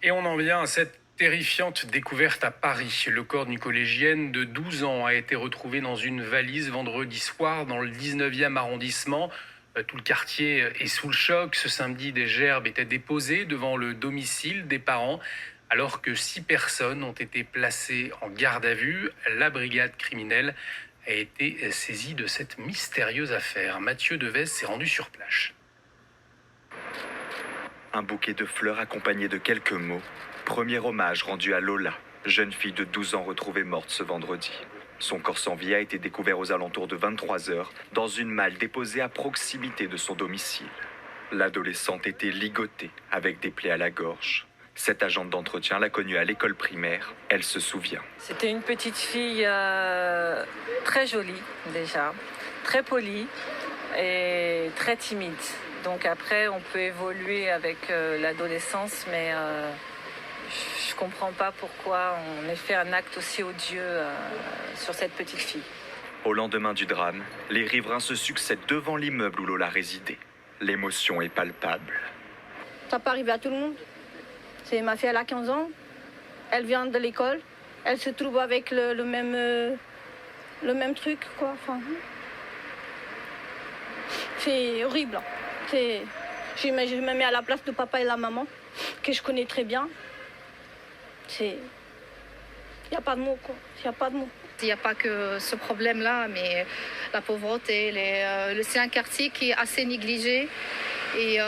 Et on en vient à cette terrifiante découverte à Paris. Le corps d'une collégienne de 12 ans a été retrouvé dans une valise vendredi soir dans le 19e arrondissement. Tout le quartier est sous le choc. Ce samedi, des gerbes étaient déposées devant le domicile des parents. Alors que 6 personnes ont été placées en garde à vue, la brigade criminelle a été saisie de cette mystérieuse affaire. Mathieu Devez s'est rendu sur place. Un bouquet de fleurs accompagné de quelques mots. Premier hommage rendu à Lola, jeune fille de 12 ans retrouvée morte ce vendredi. Son corps sans vie a été découvert aux alentours de 23 heures dans une malle déposée à proximité de son domicile. L'adolescente était ligotée avec des plaies à la gorge. Cette agente d'entretien l'a connue à l'école primaire. Elle se souvient. C'était une petite fille très jolie déjà, très polie et très timide. Donc après, on peut évoluer avec l'adolescence, mais je comprends pas pourquoi on ait fait un acte aussi odieux sur cette petite fille. Au lendemain du drame, les riverains se succèdent devant l'immeuble où Lola résidait. L'émotion est palpable. Ça peut arriver à tout le monde. C'est ma fille, elle a 15 ans. Elle vient de l'école. Elle se trouve avec le même truc, quoi. Enfin, c'est horrible. Je me mets à la place de papa et la maman, que je connais très bien. Il n'y a pas de mots, quoi. Il n'y a pas de mots. Il n'y a pas que ce problème-là, mais la pauvreté, c'est un quartier qui est assez négligé et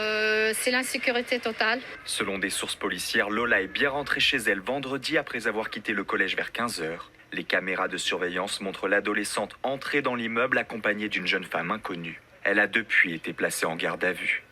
c'est l'insécurité totale. Selon des sources policières, Lola est bien rentrée chez elle vendredi après avoir quitté le collège vers 15h. Les caméras de surveillance montrent l'adolescente entrer dans l'immeuble accompagnée d'une jeune femme inconnue. Elle a depuis été placée en garde à vue.